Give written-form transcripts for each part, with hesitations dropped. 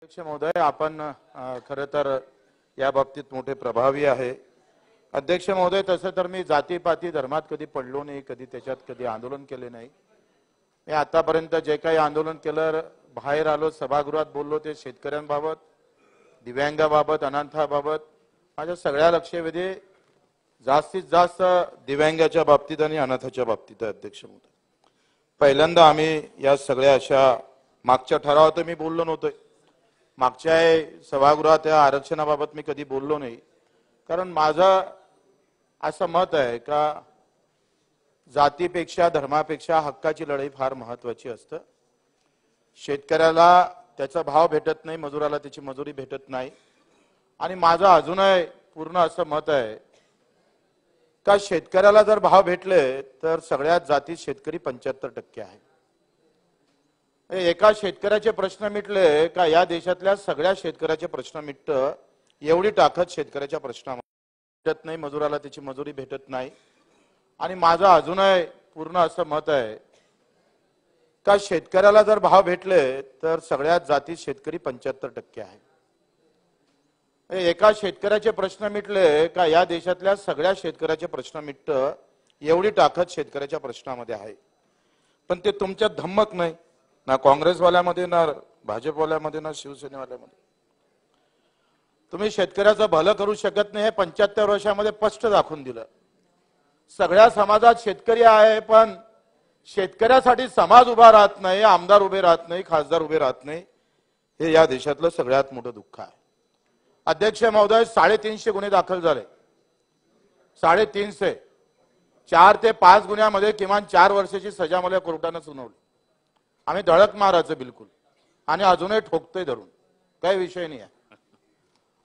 अध्यक्ष महोदय, आपण खरं तर या बाबतीत मोठे प्रभावी आहे. अध्यक्ष महोदय, तसं तर मी जातीपाती धर्मात कधी पडलो नाही, कधी त्याच्यात कधी आंदोलन केले नाही. मी आतापर्यंत जे काही आंदोलन केलं, बाहेर आलो, सभागृहात बोललो, ते शेतकऱ्यांबाबत, दिव्यांगाबाबत, अनाथाबाबत, माझ्या सगळ्या लक्षवेधी जास्तीत जास्त दिव्यांगाच्या बाबतीत आणि अनाथाच्या बाबतीत आहे. अध्यक्ष महोदय, पहिल्यांदा आम्ही या सगळ्या अशा मागच्या ठरावात मी बोललो नव्हतोय. मागच्या सभागृहात या आरक्षणाबाबत मी कधी बोललो नाही, कारण माझं असं मत आहे का जातीपेक्षा धर्मापेक्षा हक्काची लढाई फार महत्वाची असते. शेतकऱ्याला त्याचा भाव भेटत नाही, मजुराला त्याची मजुरी भेटत नाही. आणि माझं अजूनही पूर्ण असं मत आहे का शेतकऱ्याला जर भाव भेटले तर सगळ्यात जातीत शेतकरी 75% आहे. एका शेतकऱ्याचे प्रश्न मिटले का या देशातल्या सगळ्या शेतकऱ्याचे प्रश्न मिटतं, एवढी ताकद शेतकऱ्याच्या प्रश्नामध्ये भेटत नाही, मजुराला त्याची मजुरी भेटत नाही. आणि माझं अजूनही पूर्ण असं मत आहे का शेतकऱ्याला जर भाव भेटले तर सगळ्यात जातीत शेतकरी 75% आहे. एका शेतकऱ्याचे प्रश्न मिटले का या देशातल्या सगळ्या शेतकऱ्याचे प्रश्न मिटतं, एवढी ताकद शेतकऱ्याच्या प्रश्नामध्ये आहे. पण ते तुमच्यात धम्मक नाही, ना काँग्रेसवाल्यामध्ये, ना भाजपवाल्यामध्ये, ना शिवसेनेवाल्यामध्ये. तुम्ही शेतकऱ्याचं भलं करू शकत नाही हे 75 वर्षामध्ये स्पष्ट दाखवून दिलं. सगळ्या समाजात शेतकरी आहे, पण शेतकऱ्यासाठी समाज उभा राहत नाही, आमदार उभे राहत नाही, खासदार उभे राहत नाही. हे या देशातलं सगळ्यात मोठं दुःख आहे. अध्यक्ष महोदय, 350 गुन्हे दाखल झाले. 350. 4 ते 5 गुन्ह्यामध्ये किमान 4 वर्षाची सजा मला कोर्टाने सुनावली. आम्ही धडक मारायचं बिलकुल, आणि अजूनही ठोकतोय धरून, काही विषय नाही आहे.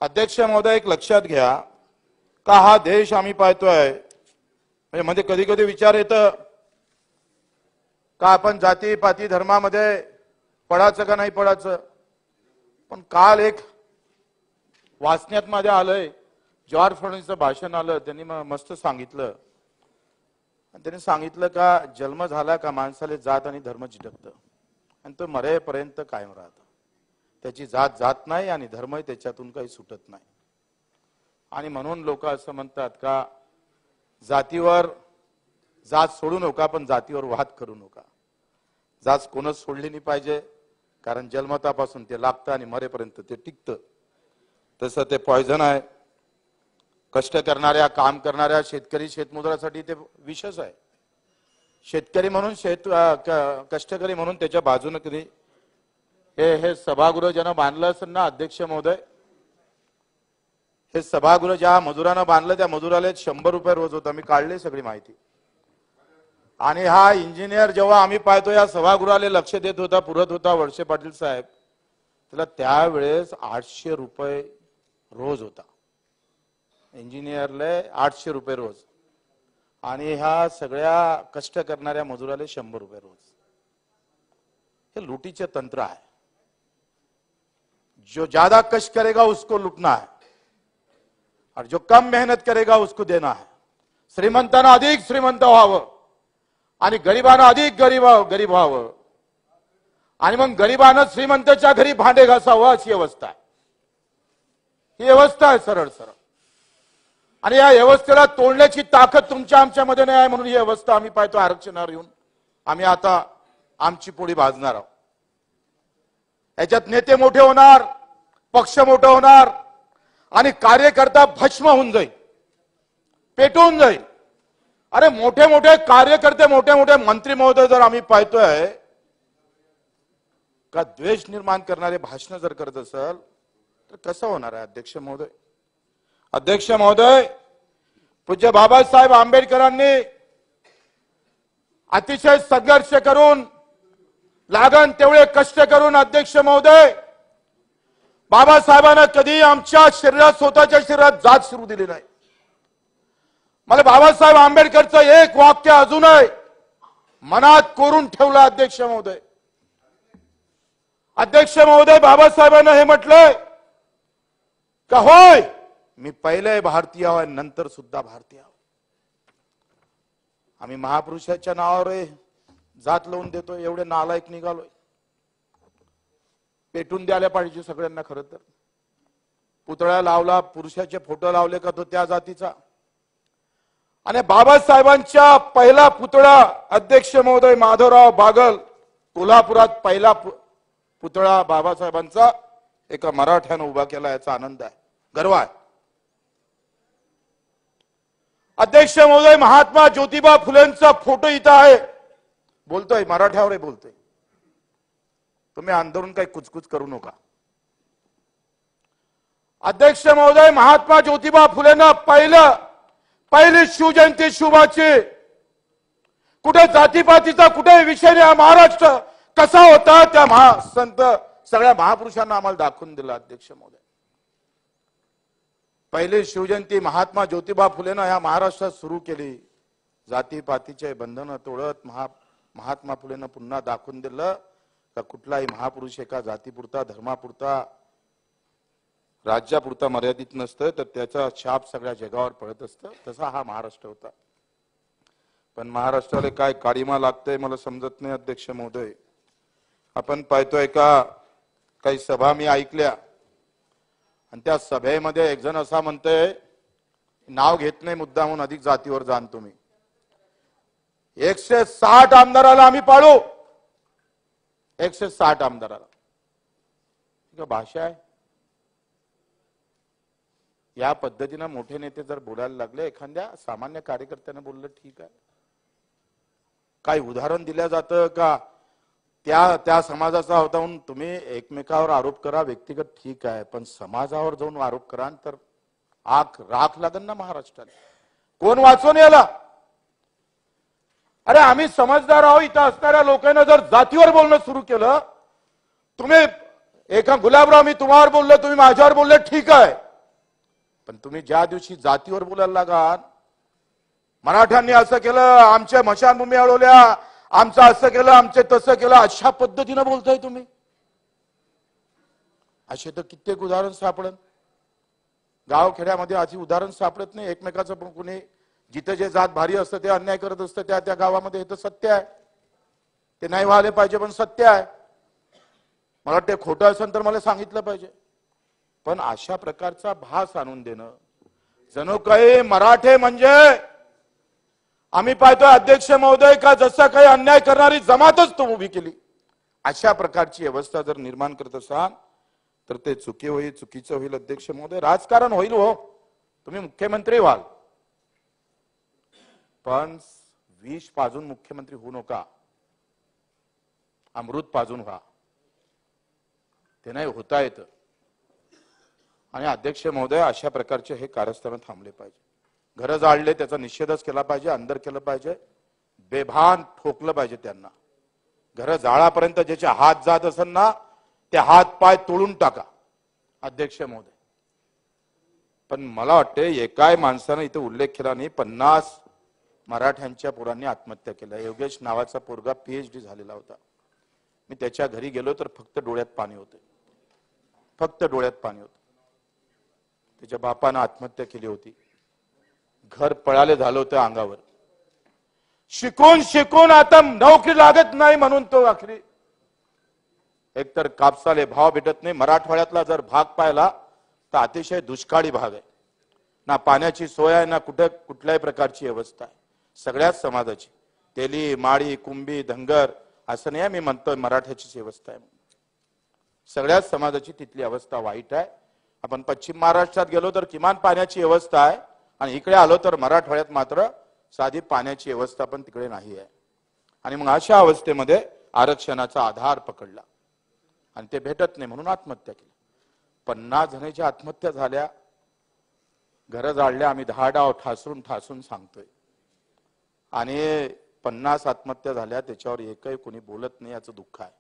अध्यक्ष महोदय, एक लक्षात घ्या का हा देश आम्ही पाहतोय, म्हणजे मध्ये कधी कधी विचार येतं का आपण जाती पाती धर्मामध्ये पडायचं का नाही पडायचं. पण काल एक वाचण्यात मध्ये आलंय, जॉर्ज फर्नांडिसचं भाषण आलं, त्यांनी मस्त सांगितलं. त्यांनी सांगितलं का जन्म झाला का माणसाला जात आणि धर्म चिटकतं, आणि तो मरेपर्यंत कायम राहतं. त्याची जात जात नाही आणि धर्मही त्याच्यातून काही सुटत नाही. आणि म्हणून लोक असं म्हणतात का जातीवर जात सोडू नका, पण जातीवर वाद करू नका. जात कोणच सोडली नाही पाहिजे, कारण जन्मतापासून ते लागतं आणि मरेपर्यंत ते टिकतं. तसं ते पॉयझन आहे. कष्ट करणाऱ्या, काम करणाऱ्या शेतकरी शेतमजुरासाठी ते विषच आहे. शेतकरी म्हणून कष्टकरी म्हणून त्याच्या बाजूने कधी हे सभागृह ज्यानं बांधलं असेल ना अध्यक्ष महोदय, हे सभागृह ज्या मजुरानं बांधलं त्या मजुराला 100 रुपये रोज होता. मी काढली सगळी माहिती. आणि हा इंजिनियर जेव्हा आम्ही पाहतो या सभागृहाला लक्ष देत होता, पुरत होता, वळसे पाटील साहेब, त्याला त्यावेळेस 800 रुपये रोज होता. इंजिनियरले 800 रुपये रोज, आणि ह्या सगळ्या कष्ट करणाऱ्या मजुराला 100 रुपये रोज. हे लुटीचे तंत्र आहे. जो ज्यादा कष्ट करेगा उसको लुटना है, और जो कम मेहनत करेगा उसको देना है. श्रीमंतांना अधिक श्रीमंत व्हावं आणि गरिबांना अधिक गरीब व्हावं, आणि मग गरिबांना श्रीमंताच्या घरी भांडे घासावं, अशी अवस्था आहे. ही व्यवस्था आहे सरळ सरळ. आणि या व्यवस्थेला तोडण्याची ताकद तुमच्या आमच्यामध्ये नाही आहे. म्हणून ही व्यवस्था आम्ही पाहतो आरक्षणावर येऊन आम्ही आता आमची पोळी भाजणार आहोत. याच्यात नेते मोठे होणार, पक्ष मोठा होणार, आणि कार्यकर्ता भस्म होऊन जाईल, पेटून जाईल. अरे मोठे मोठे कार्यकर्ते, मोठे मोठे मंत्री महोदय जर आम्ही पाहतोय का द्वेष निर्माण करणारे भाषण जर करत असेल तर कसं होणार आहे अध्यक्ष महोदय. अध्यक्ष महोदय, पूज्य बाबासाहेब आंबेडकरांनी अतिशय संघर्ष करून, लागण तेवढे कष्ट करून, अध्यक्ष महोदय, बाबासाहेबांना कधी आमच्या शरीरात, स्वतःच्या शरीरात जात शिरू दिली नाही. मला बाबासाहेब आंबेडकरचं एक वाक्य अजूनही मनात कोरून ठेवलं अध्यक्ष महोदय. अध्यक्ष महोदय, बाबासाहेबांना हे म्हटलंय का होय मी पहिले भारतीय आहे, नंतर सुद्धा भारतीय आहे. आम्ही महापुरुषाच्या नावावर जात लावून देतोय, एवढे नालायक निघालोय. पेटून द्यायला पाहिजे सगळ्यांना. खरं तर पुतळा लावला, पुरुषाचे फोटो लावले का तो त्या जातीचा. आणि बाबासाहेबांच्या पहिला पुतळा अध्यक्ष महोदय माधवराव बागल कोल्हापुरात पहिला पुतळा बाबासाहेबांचा एका मराठ्यानं उभा केला, याचा आनंद आहे, गर्व आहे. अध्यक्ष महोदय महात्मा ज्योतिबा फुलेंचा फोटो इथं आहे. बोलतोय मराठ्यावर बोलतोय. तुम्ही आंदोलन काही कुचकुच करू नका. अध्यक्ष महोदय महात्मा ज्योतिबा फुलेंना पहिली शिवजयंती शुभाची. कुठे जातीपातीचा कुठे विषय नाही. महाराष्ट्र कसा होता त्या संत सगळ्या महापुरुषांना आम्हाला दाखवून दिला. अध्यक्ष महोदय पहिली शिवजयंती महात्मा ज्योतिबा फुलेंना या महाराष्ट्रात सुरू केली. जातीपातीचे बंधन तोडत महात्मा फुलेंना पुन्हा दाखवून दिलं का कुठलाही महापुरुष एका जातीपुरता धर्मापुरता राज्यापुरता मर्यादित नसतं, तर त्याचा छाप सगळ्या जगावर पडत असतं. तसा हा महाराष्ट्र होता. पण महाराष्ट्राला काय काळीमा लागतंय मला समजत नाही. अध्यक्ष महोदय आपण पाहतोय का काही सभा मी ऐकल्या आणि त्या सभेमध्ये एक जण असा म्हणतोय, नाव घेत नाही मुद्दा म्हणून, अधिक जातीवर जाण तुम्ही, 160 आमदाराला आम्ही पाडू. 160 आमदाराला भाषा आहे. या पद्धतीने मोठे नेते जर बोलायला लागले, एखाद्या सामान्य कार्यकर्त्याने बोललं ठीक आहे. काही उदाहरण दिलं जातं का त्या समाजाचा होता म्हणून तुम्ही एकमेकावर आरोप करा व्यक्तिगत ठीक आहे, पण समाजावर जाऊन आरोप करा तर राख लागेल ना महाराष्ट्राला. कोण वाचवून याला? अरे आम्ही समजदार आहोत. इथं असणाऱ्या लोकांना जर जातीवर बोलणं सुरू केलं, तुम्ही एका गुलाबराव मी तुम्हावर बोललो, तुम्ही माझ्यावर बोलले ठीक आहे, पण तुम्ही ज्या दिवशी जातीवर बोलायला लागाल, मराठ्यांनी असं केलं, आमच्या मशानभूमी अडवल्या, आमचं असं केलं, आमचे तसं केलं, अशा पद्धतीनं बोलताय तुम्ही. असे तर कित्येक उदाहरण सापडत. गावखेड्यामध्ये अशी उदाहरण सापडत नाही. एकमेकाचं पण कुणी जिथे जे जात भारी असतं ते अन्याय करत असतं त्या गावामध्ये. हे तर सत्य आहे. ते नाही व्हायला पाहिजे पण सत्य आहे. मला वाटते खोटं असेल तर मला सांगितलं पाहिजे. पण अशा प्रकारचा भास आणून देणं जणू काही मराठे म्हणजे आम्ही पाहतोय अध्यक्ष महोदय का जसं काही अन्याय करणारी जमातच तो उभी केली. अशा प्रकारची व्यवस्था जर निर्माण करत असाल तर ते चुकी होईल, चुकीचं होईल. अध्यक्ष महोदय राजकारण होईल हो, तुम्ही मुख्यमंत्री व्हाल, पण विष पाजून मुख्यमंत्री होऊ नका. अमृत पाजून व्हा. ते नाही होता येत. आणि अध्यक्ष महोदय अशा प्रकारचे हे कारस्थान थांबले पाहिजे. घर जाळले त्याचा निषेधच केला पाहिजे, अंदर केलं पाहिजे, बेभान ठोकलं पाहिजे त्यांना. घर जाळापर्यंत ज्याचे हात जात असेल ना ते हात पाय तोडून टाका अध्यक्ष महोदय. पण मला वाटते एकाही माणसानं इथे उल्लेख केला नाही, 50 मराठ्यांच्या पोरांनी आत्महत्या केल्या. योगेश नावाचा पोरगा PhD झालेला होता. मी त्याच्या घरी गेलो तर फक्त डोळ्यात पाणी होते, फक्त डोळ्यात पाणी होते. त्याच्या बापानं आत्महत्या केली होती. घर पळाले झालं होतं अंगावर. शिकून शिकून आता नोकरी लागत नाही म्हणून तो आखरी एकतर कापसाले भाव भेटत नाही. मराठवाड्यातला जर भाग पाहिला तर अतिशय दुष्काळी भाग आहे. ना पाण्याची सोय आहे ना कुठल्याही प्रकारची व्यवस्था आहे. सगळ्याच समाजाची तेली माळी कुंभी धनगर असं नाही मी म्हणतोय मराठ्याची व्यवस्था आहे. सगळ्याच समाजाची तिथली अवस्था वाईट आहे. आपण पश्चिम महाराष्ट्रात गेलो तर किमान पाण्याची व्यवस्था आहे आणि इकडे आलो तर मराठवाड्यात मात्र साधी पाण्याची व्यवस्था पण तिकडे नाही आहे. आणि मग अशा अवस्थेमध्ये आरक्षणाचा आधार पकडला आणि ते भेटत नाही म्हणून आत्महत्या केली. 50 जणांच्या आत्महत्या झाल्या, घर जाळल्या. आम्ही 10 डाव ठासून ठासून सांगतोय आणि 50 आत्महत्या झाल्या, त्याच्यावर एकही कोणी बोलत नाही, याचं दुःख आहे.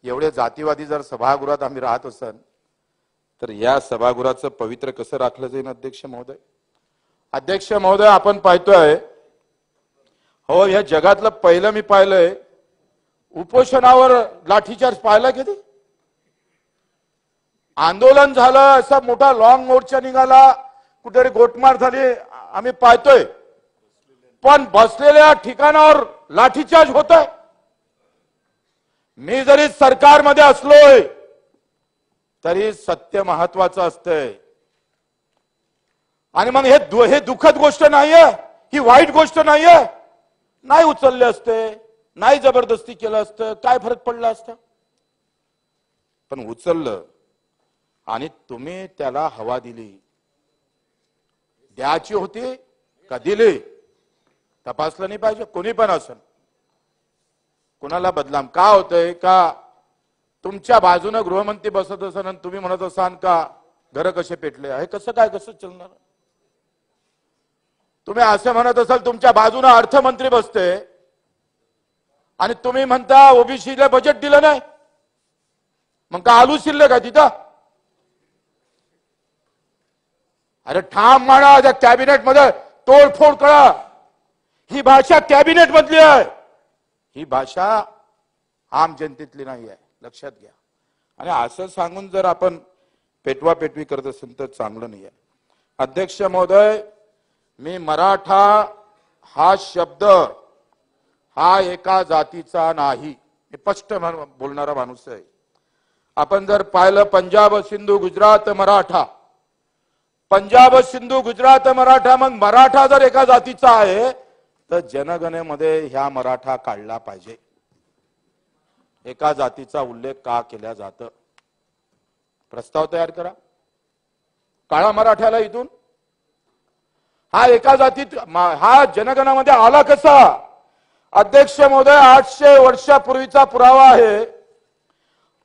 एवढे जातीवादी जर सभागृहात आम्ही राहत असन तर या सभागृहाचं पवित्र कसं राखलं जाईल अध्यक्ष महोदय? अध्यक्ष महोदय आपण पाहतोय हो या जगातलं पहिलं मी पाहिलंय उपोषणावर लाठीचार्ज पाहिला कधी? आंदोलन झालं, असा मोठा लॉंग मोर्चा निघाला, कुठेतरी गोटमार झाली आम्ही पाहतोय, पण बसलेल्या ठिकाणावर लाठीचार्ज होतोय. मी जरी सरकारमध्ये असलोय तरी सत्य महत्वाचं असतंय. आणि मग हे दुःखद गोष्ट नाहीये, ही वाईट गोष्ट नाहीये. नाही उचलले असते, नाही जबरदस्ती केलं असतं, काय फरक पडला असता. पण उचललं आणि तुम्ही त्याला हवा दिली. द्यायची होती का दिली तपासलं नाही पाहिजे. कोणी पण असेल, कोणाला बदनाम का होतंय का तुमच्या बाजूने गृहमंत्री बसत असाल आणि तुम्ही म्हणत असाल का घर कसे पेटले. हे कसं काय कसं चालणार. तुम्ही असं म्हणत असाल तुमच्या बाजूने अर्थमंत्री बसते आणि तुम्ही म्हणता ओबीसीला बजेट दिलं नाही, मग का आलू शिल्लक आहे तिथं. अरे ठाम म्हणा, त्या कॅबिनेट मध्ये तोडफोड करा. ही भाषा कॅबिनेट मधली आहे, ही भाषा आम जनतेतली नाही आहे, लक्षात घ्या. आणि असं सांगून जर आपण पेटवा पेटवी करत असेल तर चांगलं नाही आहे. अध्यक्ष महोदय, मी मराठा हा शब्द हा एका जातीचा नाही, मी स्पष्ट बोलणारा माणूस आहे. आपण जर पाहिलं पंजाब सिंधू गुजरात मराठा, पंजाब सिंधू गुजरात मराठा, मग मराठा जर एका जातीचा आहे तर जनगणनेमध्ये ह्या मराठा काढला पाहिजे. एका जातीचा उल्लेख का केला जातो. प्रस्ताव तयार करा, काळा मराठ्याला इथून. हा एका जातीत हा जनगणनामध्ये आला कसा. अध्यक्ष महोदय, 800 वर्षापूर्वीचा पुरावा आहे.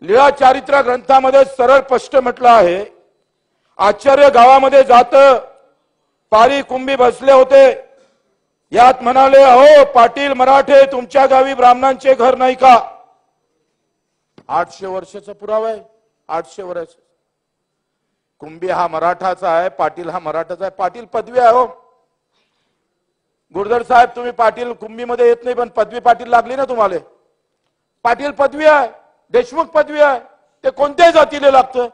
लीळा चारित्र ग्रंथामध्ये सरळ स्पष्ट म्हटलं आहे. आचार्य गावामध्ये जात पारी कुंभी बसले होते. यात म्हणाले, अहो पाटील मराठे, तुमच्या गावी ब्राह्मणांचे घर नाही का. 800 वर्षाचा पुरावा आहे. 800 वर्ष. कुंभी हा मराठाचा आहे, पाटील हा मराठाचा आहे. पाटील पदवी आहे. हो गुरधर साहेब, तुम्ही पाटील कुंभीमध्ये येत नाही, पण पदवी पाटील लागली ना तुम्हाला. पाटील पदवी आहे, देशमुख पदवी आहे, ते कोणत्याही जातीला लागतं.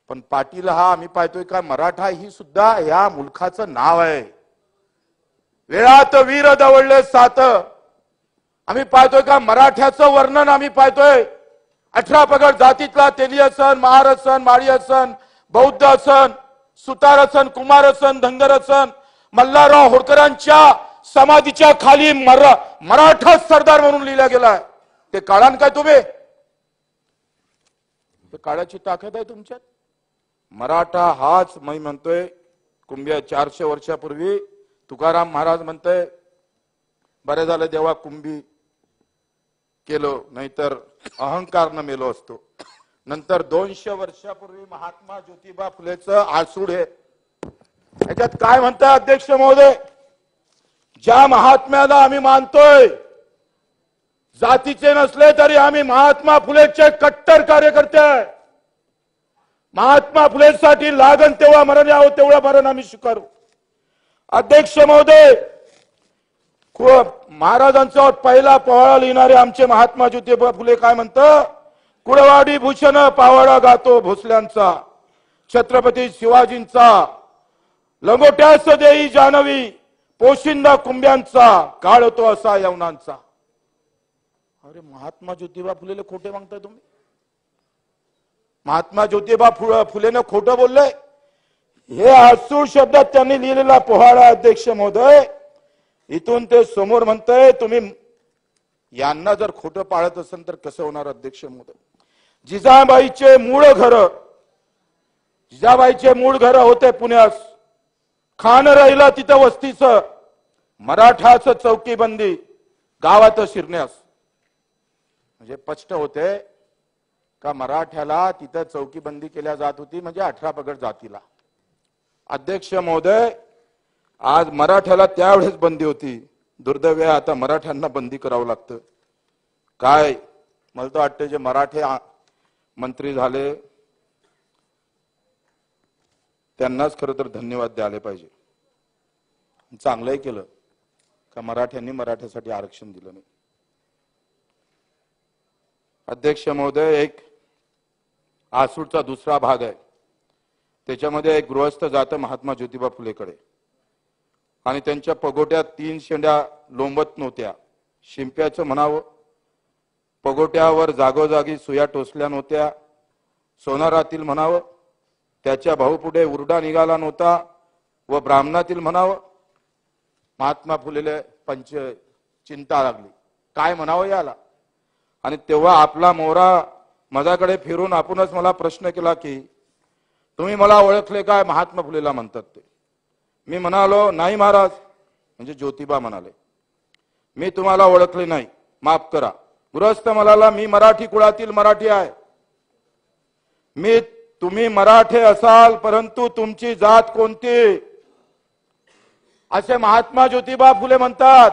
पण पाटील हा आम्ही पाहतोय का मराठा ही सुद्धा या मुलखाचं नाव आहे. वेळात वीर दवळले सात. आम्ही पाहतोय का मराठ्याचं वर्णन आम्ही पाहतोय. 18 पगड जातीतला तेली असन, महार असन, माळी असन, बौद्ध असन, सुतार असन, कुमार असन, धनगर असन, मल्हारराव होळकरांच्या समाधीच्या खाली मराठा सरदार म्हणून लिहिला गेलाय. ते काळान काय तुम्ही. काळाची ताकद आहे तुमच्यात. मराठा हाच मी म्हणतोय. कुंभी 400 वर्षापूर्वी तुकाराम महाराज म्हणतोय, बरे झालं देवा कुंभी केलो, नाहीतर अहंकार न मेलो असतो. नंतर 200 वर्षापूर्वी महात्मा ज्योतिबा फुलेचं आसूड आहे. याच्यात काय म्हणताय अध्यक्ष महोदय. ज्या महात्म्याला आम्ही मानतोय, जातीचे नसले तरी आम्ही महात्मा फुलेचे कट्टर कार्यकर्ते आहे. महात्मा फुलेसाठी लागण तेव्हा मरण यावं तेवढं मरण आम्ही स्वीकारू. अध्यक्ष महोदय, महाराजांचा पहिला पोवाडा लिहिणारे आमचे महात्मा ज्योतिबा फुले काय म्हणतं. कुळवाडी भूषण पावाडा गातो भोसल्यांचा, छत्रपती शिवाजींचा, लंगोट्यास देई जानवी, पोशिंदा कुंभ्यांचा, काळ तो असा यवनांचा. अरे महात्मा ज्योतिबा फुलेले खोटे मागताय तुम्ही. महात्मा ज्योतिबा फुलेने खोटं बोलले. हे आसूड शब्दात त्यांनी लिहिलेला पोहाडा अध्यक्ष महोदय. इथून ते समोर म्हणतंय तुम्ही यांना जर खोटं पाळत असेल तर कसं होणार अध्यक्ष महोदय. जिजाबाईचे मूळ घर होते पुण्यास. खान राहिला तिथं वस्तीचं. मराठाचं चौकीबंदी गावात शिरण्यास. म्हणजे स्पष्ट होते का मराठ्याला तिथं चौकीबंदी केल्या जात होती, म्हणजे 18 पगड जातीला. अध्यक्ष महोदय, आज मराठ्याला त्यावेळेस बंदी होती. दुर्दैव आहे आता मराठ्यांना बंदी करावं लागतं. काय मला तर वाटतं जे मराठे मंत्री झाले त्यांनाच खरं तर धन्यवाद द्यायला पाहिजे. चांगलंही केलं का मराठ्यांनी मराठ्यासाठी आरक्षण दिलं नाही. अध्यक्ष महोदय, एक आसूडचा दुसरा भाग आहे. त्याच्यामध्ये एक गृहस्थ जातं महात्मा ज्योतिबा फुलेकडे आणि त्यांच्या पगोट्यात 3 शेंड्या लोंबत नव्हत्या. शिंप्याचं म्हणावं पगोट्यावर जागोजागी सुया टोचल्या नव्हत्या, सोनारातील म्हणावं, त्याच्या भाऊपुढे उरडा निघाला नव्हता व ब्राह्मणातील म्हणावं. महात्मा फुलेले पंच चिंता लागली, काय म्हणावं याला. आणि तेव्हा आपला मोहरा माझ्याकडे फिरून आपणच मला प्रश्न केला की तुम्ही मला ओळखले काय, महात्मा फुलेला म्हणतात ते. मी म्हणालो नाही महाराज. म्हणजे ज्योतिबा म्हणाले, मी तुम्हाला ओळखले नाही, माफ करा. गृहस्थ म्हणाला, मी मराठी कुळातील मराठी आहे. तुम्ही मराठे असाल, परंतु तुमची जात कोणती, असे महात्मा ज्योतिबा फुले म्हणतात.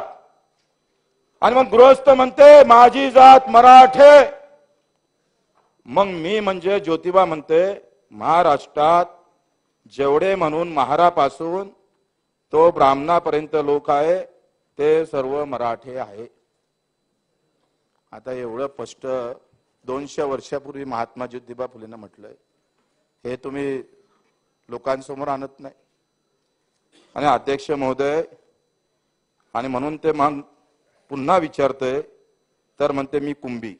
आणि मग गृहस्थ म्हणते माझी जात मराठे. मग मी म्हणजे ज्योतिबा म्हणते महाराष्ट्रात जेवढे म्हणून महारापासून तो ब्राह्मणापर्यंत लोक आहे ते सर्व मराठे आहे. आता एवढं स्पष्ट 200 वर्षापूर्वी महात्मा ज्योतिबा फुलेंना म्हटलंय, हे तुम्ही लोकांसमोर आणत नाही. आणि अध्यक्ष महोदय, आणि म्हणून ते मग पुन्हा विचारतोय तर म्हणते मी कुंभी.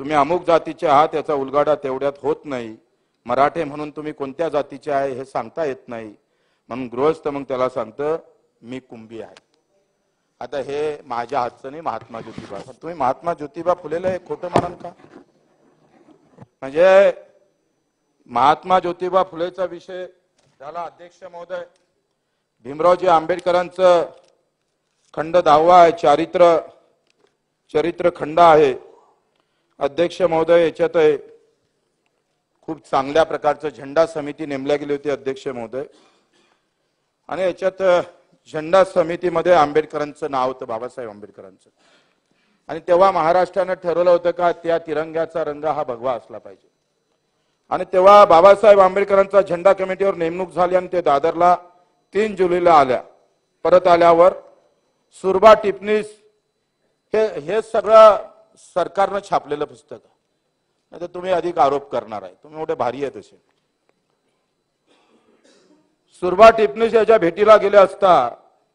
तुम्ही अमुक जातीचे आहात याचा उलगाडा तेवढ्यात होत नाही. मराठे म्हणून तुम्ही कोणत्या जातीचे आहे हे सांगता येत नाही. म्हणून गृहस्थ मग त्याला सांगतं मी कुंभी आहे. आता हे माझ्या हातचं नाही, महात्मा ज्योतिबा. तुम्ही महात्मा ज्योतिबा फुलेला हे खोटं मानाल का. म्हणजे महात्मा ज्योतिबा फुलेचा विषय झाला. अध्यक्ष महोदय, भीमरावजी आंबेडकरांचं खंड 10वा आहे, चरित्र खंड आहे. अध्यक्ष महोदय, याच्यात खूप चांगल्या प्रकारचं झेंडा समिती नेमल्या गेली होती अध्यक्ष महोदय. आणि याच्यात झेंडा समितीमध्ये आंबेडकरांचं नाव होतं, बाबासाहेब आंबेडकरांचं. आणि तेव्हा महाराष्ट्रानं ठरवलं होतं का त्या तिरंग्याचा रंग हा भगवा असला पाहिजे. आणि तेव्हा बाबासाहेब आंबेडकरांचा झेंडा कमिटीवर नेमणूक झाली आणि ते दादरला 3 जुलैला आल्या. परत आल्यावर सुरबा टिपणीस हे सगळं सरकारनं छापलेलं पुस्तक आहे. नाही तर तुम्ही अधिक आरोप करणार आहे, तुम्ही एवढे भारी आहे तसे. सुरबा टिपणीस याच्या भेटीला गेले असता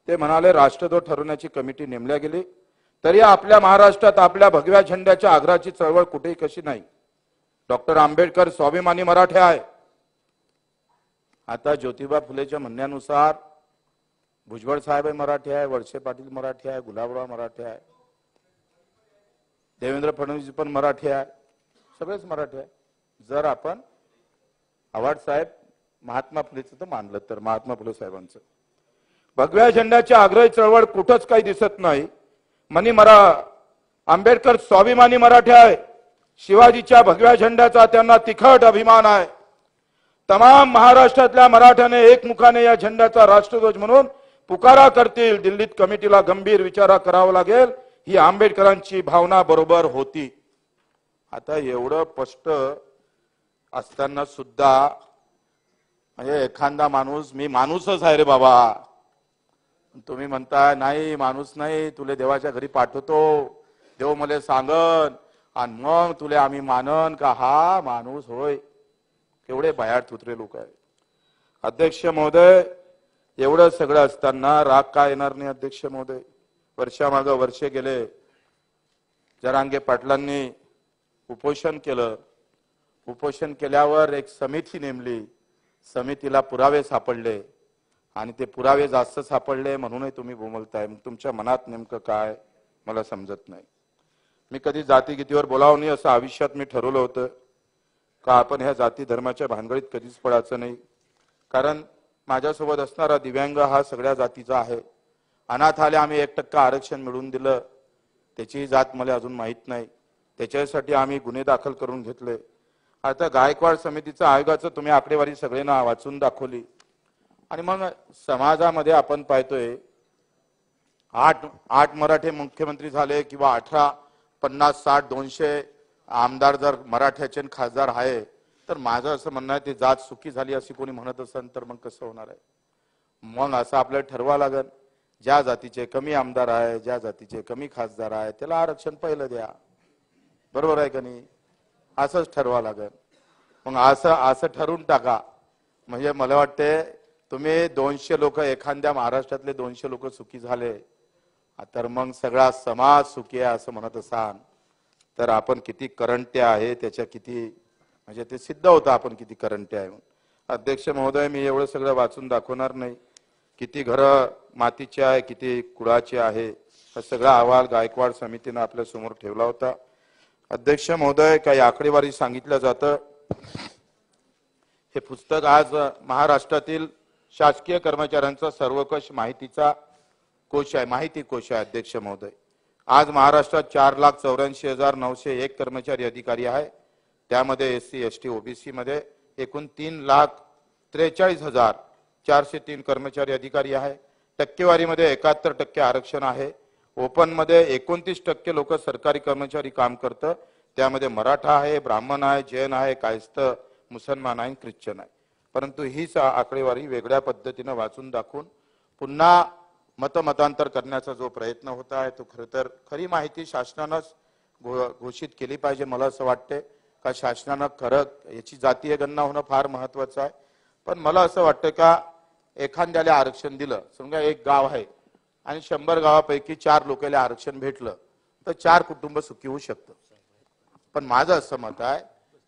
ते म्हणाले राष्ट्रध्वज ठरवण्याची कमिटी नेमल्या गेली, तरी आपल्या महाराष्ट्रात आपल्या भगव्या झेंड्याच्या आग्रहाची चळवळ कुठेही कशी नाही. डॉक्टर आंबेडकर स्वाभिमानी मराठे आहे. आता ज्योतिबा फुलेच्या म्हणण्यानुसार भुजबळ साहेब मराठी आहे, वळसे पाटील मराठी आहे, गुलाबराव मराठी आहे, देवेंद्र फडणवीस पण मराठी आहे, सगळेच मराठी आहे. जर आपण आव्हाड साहेब महात्मा फुलेचं तर मानलं तर महात्मा फुले साहेबांचं भगव्या झेंड्याची आग्रही चळवळ कुठंच काही दिसत नाही. आंबेडकर स्वाभिमानी मराठी आहे. शिवाजीच्या भगव्या झेंड्याचा त्यांना तिखट अभिमान आहे. तमाम महाराष्ट्रातल्या मराठ्याने एकमुखाने या झेंड्याचा राष्ट्रध्वज म्हणून पुकारा करतील. दिल्लीत कमिटीला गंभीर विचार करावा लागेल, ही आंबेडकरांची भावना बरोबर होती. आता एवढं स्पष्ट असताना सुद्धा म्हणजे एखादा माणूस, मी माणूसच आहे रे बाबा, तुम्ही म्हणताय नाही माणूस नाही, तुले देवाच्या घरी पाठवतो, देव मला सांगन आणि मग तुले आम्ही मानन का हा माणूस होय. केवढे भयाट तुत्रे लोक आहे. अध्यक्ष महोदय, एवढं सगळं असताना राग का येणार नाही अध्यक्ष महोदय. वर्षामागं वर्षे गेले, जरांगे पाटलांनी उपोषण केलं. उपोषण केल्यावर एक समिती नेमली, समितीला पुरावे सापडले आणि ते पुरावे जास्त सापडले म्हणूनही तुम्ही बोंबलताय. मग तुमच्या मनात नेमकं काय मला समजत नाही. मी कधी जातीगीतीवर बोलावं नाही असं आयुष्यात मी ठरवलं होतं का आपण ह्या जाती धर्माच्या भानगडीत कधीच पडायचं नाही. कारण माझ्यासोबत असणारा दिव्यांग हा सगळ्या जातीचा आहे. अनाथ आले आम्ही 1% आरक्षण मिळवून दिलं, त्याची जात मला अजून माहित नाही, त्याच्यासाठी आम्ही गुन्हे दाखल करून घेतले. आता गायकवाड समितीचं आयोगाचं तुम्ही आकडेवारी सगळ्यांना वाचून दाखवली. आणि मग समाजामध्ये आपण पाहतोय 8 मराठे मुख्यमंत्री झाले किंवा 18, 50, 60, 200 आमदार जर मराठ्याचे खासदार आहे, तर माझं असं म्हणणं आहे ते जात सुखी झाली अशी कोणी म्हणत असेल तर मग कसं होणार आहे. मग असं आपल्याला ठरवावं लागेल, ज्या जातीचे कमी आमदार आहे, ज्या जातीचे कमी खासदार आहे त्याला आरक्षण पहिलं द्या. बरोबर आहे का नाही. असंच ठरवावं लागेल. मग असं ठरवून टाका. म्हणजे मला वाटते तुम्ही 200 लोक, एखाद्या महाराष्ट्रातले 200 लोक सुखी झाले तर मग सगळा समाज सुखी आहे असं म्हणत असाल तर आपण किती करंट्या आहे त्याच्या किती म्हणजे ते सिद्ध होतं आपण किती करंट्या आहे म्हणून. अध्यक्ष महोदय, मी एवढं सगळं वाचून दाखवणार नाही. किती घरं मातीची आहे, किती कुडाची आहे, हा सगळा अहवाल गायकवाड समितीनं आपल्या समोर ठेवला होता. अध्यक्ष महोदय, काही आकडेवारी सांगितलं जातं. हे पुस्तक आज महाराष्ट्रातील शासकीय कर्मचाऱ्यांचा सर्वकष माहितीचा कोश आहे, माहिती कोश आहे. अध्यक्ष महोदय, आज महाराष्ट्रात 4,84,901 कर्मचारी अधिकारी आहे. त्यामध्ये SC ST OBC मध्ये एकूण 3,43,403 कर्मचारी अधिकारी आहे. टक्केवारीमध्ये 71% आरक्षण आहे. ओपन मध्ये 29% लोक सरकारी कर्मचारी काम करतं. त्यामध्ये मराठा आहे, ब्राह्मण आहे, जैन आहे, कायस्थ, मुसलमान आहे, ख्रिश्चन आहे. परंतु हीच आकडेवारी वेगळ्या पद्धतीने वाचून दाखवून पुन्हा मतांतर करण्याचा जो प्रयत्न होता आहे तो खरं तर खरी माहिती शासनानंच घोषित केली पाहिजे. मला असं वाटते का शासनानं खरं याची जातीय गणना होणं फार महत्वाचं आहे. पण मला असं वाटतं का एखाद्याला आरक्षण दिलं, समजा एक गाव आहे आणि 100 गावापैकी 4 लोकांना आरक्षण भेटलं तर 4 कुटुंब सुखी होऊ शकतं. पण माझं असं मत आहे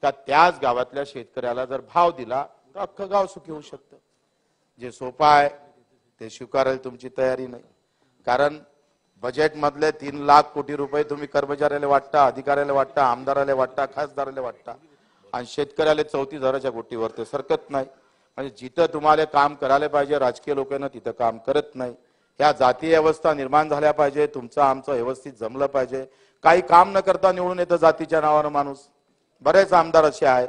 का त्याच गावातल्या शेतकऱ्याला जर भाव दिला तर अख्खं गाव सुखी होऊ शकतं. जे सोपं आहे ते स्वीकारायला तुमची तयारी नाही. कारण बजेट मधले 3 लाख कोटी रुपये तुम्ही कर्मचाऱ्याला वाटता, अधिकाऱ्याला वाटता, आमदाराला वाटता, खासदाराला वाटता आणि शेतकऱ्याला 34,000च्या गोटीवर ते सरकत नाही. म्हणजे जिथं तुम्हाला काम करायला पाहिजे राजकीय लोकांना तिथं काम करत नाही. ह्या जातीय अवस्था निर्माण झाल्या पाहिजे. तुमचं आमचं व्यवस्थित जमलं पाहिजे. काही काम न करता निवडून येतं जातीच्या नावानं माणूस. बरेच आमदार असे आहे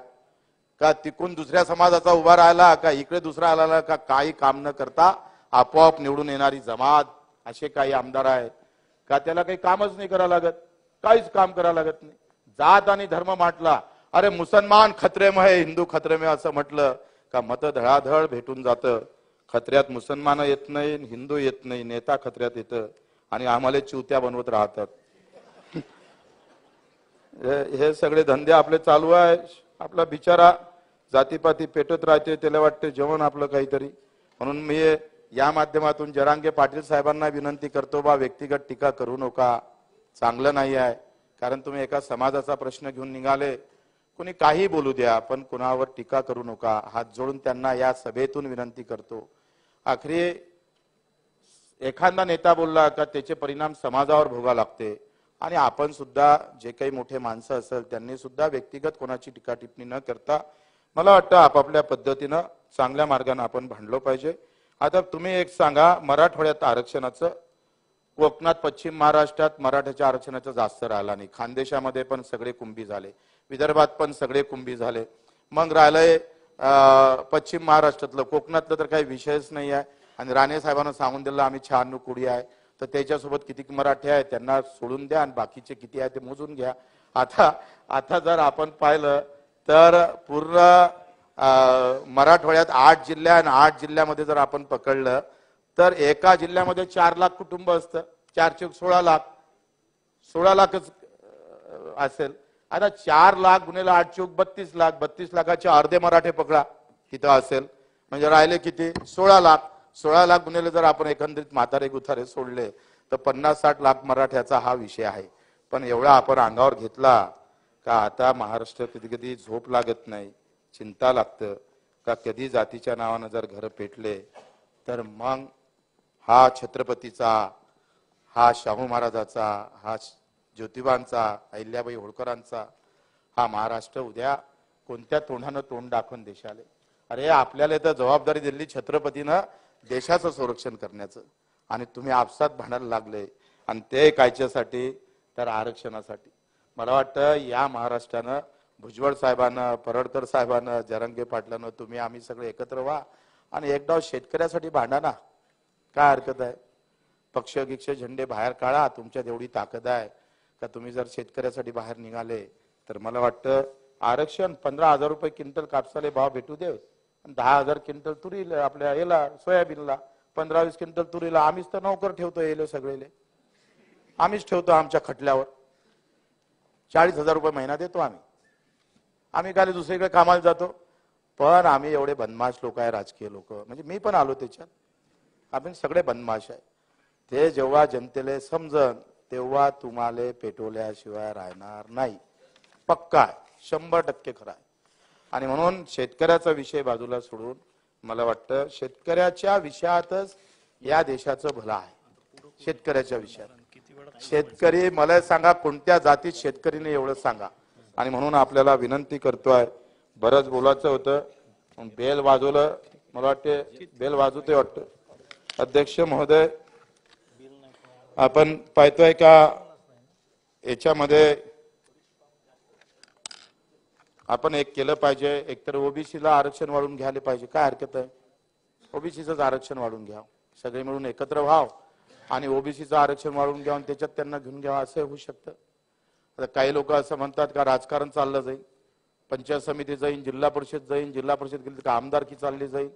का तिकून दुसऱ्या समाजाचा उभा राहिला का इकडे दुसरा आला का काही काम न करता आपोआप निवडून येणारी जमात असे काही आमदार आहेत का त्याला काही कामच नाही करावं लागत, काहीच काम करावं लागत नाही. जात आणि धर्म म्हटला, अरे मुसलमान खतरे में है, हिंदू खतरे में असं म्हटलं का मत धडाधड भेटून जातं. खत्र्यात मुसलमान येत नाही, हिंदू येत नाही, नेता खत्र्यात येतं आणि आम्हाला चिवत्या बनवत राहतात. हे सगळे धंदे आपले चालू आहे. आपला बिचारा जातीपाती पेटत राहते, त्याला वाटते जेवण आपलं काहीतरी. म्हणून मी या माध्यमातून जरांगे पाटील साहेबांना विनंती करतो, बा व्यक्तिगत टीका करू नका, चांगलं नाही आहे. कारण तुम्ही एका समाजाचा प्रश्न घेऊन निघाले, कोणी काही बोलू द्या पण कुणावर टीका करू नका. हात जोडून त्यांना या सभेतून विनंती करतो. आखरी एखादा नेता बोलला का त्याचे परिणाम समाजावर भोगा लागते आणि आपण सुद्धा जे काही मोठे माणसं असेल त्यांनी सुद्धा व्यक्तिगत कोणाची टीका टिप्पणी न करता मला वाटतं आपापल्या पद्धतीनं चांगल्या मार्गाने आपण भांडलो पाहिजे. आता तुम्ही एक सांगा, मराठवाड्यात आरक्षणाचं, कोकणात पश्चिम महाराष्ट्रात मराठ्याच्या आरक्षणाचं जास्त राहिला नाही. खानदेशामध्ये पण सगळे कुंभी झाले, विदर्भात पण सगळे कुंभी झाले. मग राहिलंय पश्चिम महाराष्ट्रातलं, कोकणातलं तर काही विषयच नाही आहे. आणि राणे साहेबांना सांगून दिलं आम्ही 96 कोटी आहे, तर त्याच्यासोबत किती मराठी आहे त्यांना सोडून द्या आणि बाकीचे किती आहे ते मोजून घ्या. आता जर आपण पाहिलं तर पूर्ण मराठवाड्यात 8 जिल्हे आणि 8 जिल्ह्यामध्ये जर आपण पकडलं तर एका जिल्ह्यामध्ये 4 लाख कुटुंब असतं. 4 चौक 16 लाख, 16 लाखच असेल. आता 4 लाख गुणिले 8 चौक 32 लाख, 32 लाखाचे अर्धे मराठे पकडा तिथं असेल, म्हणजे राहिले किती 16 लाख. 16 लाख गुणिले जर आपण एकंदरीत म्हातारे गुथारे सोडले तर 50-60 लाख मराठ्याचा हा विषय आहे. पण एवढा आपण अंगावर घेतला का आता महाराष्ट्र कधी कधी झोप लागत नाही, चिंता लागतं का कधी जातीच्या नावानं जर घर पेटले तर मग हा छत्रपतीचा, हा शाहू महाराजाचा, हा ज्योतिबांचा, अहिल्याबाई होळकरांचा हा महाराष्ट्र उद्या कोणत्या तोंडानं तोंड दाखवून देशाले. अरे आपल्याला तर जबाबदारी दिली छत्रपतीनं देशाचं संरक्षण करण्याचं आणि तुम्ही आपसात भांडायला लागले आणि ते कायच्यासाठी तर आरक्षणासाठी. मला वाटतं या महाराष्ट्रानं भुजबळ साहेबांना, परडकर साहेबांना, जरांगे पाटलांना तुम्ही आम्ही सगळे एकत्र व्हा आणि एकदा शेतकऱ्यासाठी भांडा ना. काय हरकत आहे? पक्ष गिक्ष झेंडे बाहेर काढा, तुमच्यात एवढी ताकद आहे का तुम्ही जर शेतकऱ्यासाठी बाहेर निघाले तर मला वाटतं आरक्षण 15,000 रुपये क्विंटल कापसाले भाव भेटू दे, 10,000 क्विंटल तुरीला, आपल्या याला सोयाबीनला, 15-20 क्विंटल तुरीला. आम्हीच तर नोकर ठेवतो, येले सगळेले आम्हीच ठेवतो आमच्या खटल्यावर. 40,000 रुपये महिना देतो आम्ही काय दुसरीकडे कामाला जातो. पण आम्ही एवढे बदमाश लोक आहे, राजकीय लोक, म्हणजे मी पण आलो त्याच्यात. आपण सगळे बदमाश आहे. ते जेव्हा जनतेला समजन तेव्हा तुम्हाला पेटवल्याशिवाय राहणार नाही. पक्का आहे, 100% खरा आहे. आणि म्हणून शेतकऱ्याचा विषय बाजूला सोडून मला वाटतं शेतकऱ्याच्या विषयातच या देशाचं भलं आहे. शेतकऱ्याच्या विषयात शेतकरी, मला सांगा कोणत्या जातीत शेतकरीने एवढं सांगा. आणि म्हणून आपल्याला विनंती करतोय, बरंच बोलायचं होतं, बेल वाजवलं, मला वाटते बेल वाजवते वाटतं. अध्यक्ष महोदय, आपण पाहतोय का याच्यामध्ये आपण एक केलं पाहिजे, एकतर ओबीसीला आरक्षण वाढवून घ्यायला पाहिजे. काय हरकत आहे? ओबीसीचं आरक्षण वाढवून घ्या, सगळे मिळून एकत्र व्हाव आणि ओबीसीचं आरक्षण वाढवून घ्या आणि त्याच्यात त्यांना घेऊन घ्यावं, असं होऊ शकतं. आता काही लोक असं म्हणतात का राजकारण चाललं जाईल, पंचायत समिती जाईल, जिल्हा परिषद जाईल, जिल्हा परिषद गेली तर आमदारकी चालली जाईल.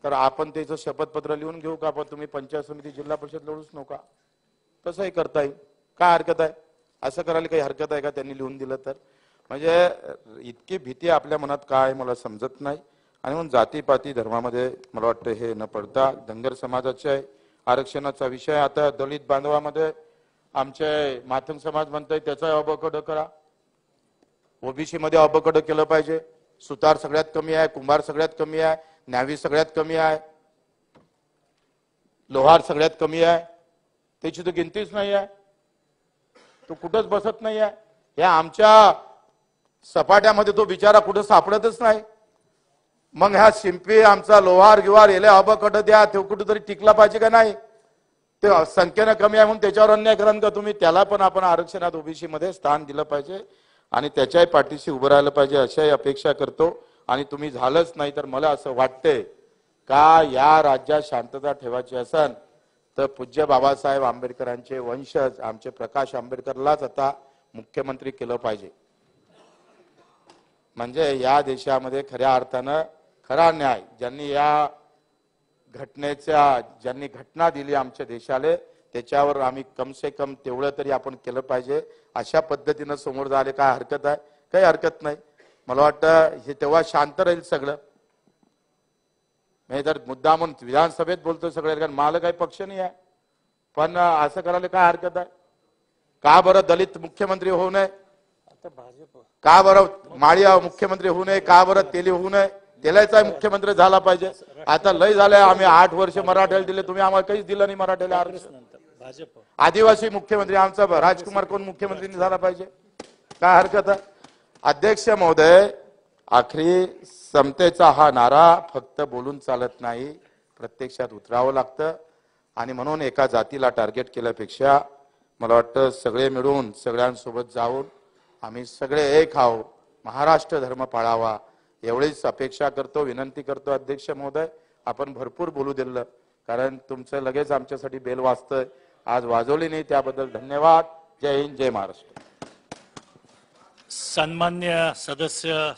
तर आपण त्याचं शपथपत्र लिहून घेऊ का, पण तुम्ही पंचायत समिती जिल्हा परिषद लढूच नका, तसंही करता येईल. काय हरकत आहे? असं करायला काही हरकत आहे का त्यांनी लिहून दिलं तर? म्हणजे इतकी भीती आपल्या मनात काय मला समजत नाही. आणि म्हणून जातीपाती धर्मामध्ये मला वाटतं हे न पडता धनगर समाजाच्या आरक्षणाचा विषय, आता दलित बांधवामध्ये आमचे माथंग समाज म्हणताय त्याचा अबकड करा, ओबीसी मध्ये अबकड केलं पाहिजे. सुतार सगळ्यात कमी आहे, कुंभार सगळ्यात कमी आहे, न्यावी सगळ्यात कमी आहे, लोहार सगळ्यात कमी आहे, त्याची तर गिनतीच नाही आहे, तो कुठंच बसत नाही आहे. या आमच्या सपाट्यामध्ये तो बिचारा कुठं सापडतच नाही. मग ह्या शिंपी आमचा लोहार गिवार याला अबकड द्या, तो कुठेतरी टिकला पाहिजे का नाही? ते संख्येनं कमी आहे म्हणून त्याच्यावर अन्याय कराल का तुम्ही? त्याला पण आपण आरक्षणात ओबीसी मध्ये स्थान दिलं पाहिजे आणि त्याच्याही पाठीशी उभं राहिलं पाहिजे अशाही अपेक्षा करतो. आणि तुम्ही झालंच नाही तर मला असं वाटतंय का या राज्यात शांतता ठेवायची असेल तर पूज्य बाबासाहेब आंबेडकरांचे वंशज आमचे प्रकाश आंबेडकरलाच आता मुख्यमंत्री केलं पाहिजे. म्हणजे या देशामध्ये खऱ्या अर्थानं खरा न्याय ज्यांनी या ज्यांनी घटना दिली आमच्या देशाला, त्याच्यावर आम्ही कम से कम तेवढं तरी आपण केलं पाहिजे. अशा पद्धतीनं समोर झाले काय हरकत आहे? काही हरकत नाही. मला वाटतं हे तेव्हा शांत राहील सगळं. मी तर मुद्दा म्हणून विधानसभेत बोलतोय सगळ्या, कारण मला काही पक्ष नाही आहे, पण असं करायला काय हरकत आहे? का बरं दलित मुख्यमंत्री होऊ नये? का बरं माळी मुख्यमंत्री होऊ नये? का बरं तेली होऊ नये? तेलाचा मुख्यमंत्री झाला पाहिजे. आता लय झालंय, आम्ही 8 वर्ष मराठ्याला दिले, तुम्ही आम्हाला काहीच दिलं नाही मराठ्याला आरक्षण. आदिवासी मुख्यमंत्री आमचा राजकुमार कोण मुख्यमंत्री झाला पाहिजे? काय हरकत आहे? अध्यक्ष महोदय, आखरी समतेचा हा नारा फक्त बोलून चालत नाही, प्रत्यक्षात उतरावं लागतं. आणि म्हणून एका जातीला टार्गेट केल्यापेक्षा मला वाटतं सगळे मिळून सगळ्यांसोबत जाऊन आम्ही सगळे एक आहोत, महाराष्ट्र धर्म पाळावा एवढीच अपेक्षा करतो, विनंती करतो. अध्यक्ष महोदय, आपण भरपूर बोलू दिलं, कारण तुमचं लगेच आमच्यासाठी बेल वाजतंय, आज वाजवली नाही त्याबद्दल धन्यवाद. जय हिंद, जय महाराष्ट्र. सन्मान्य सदस्य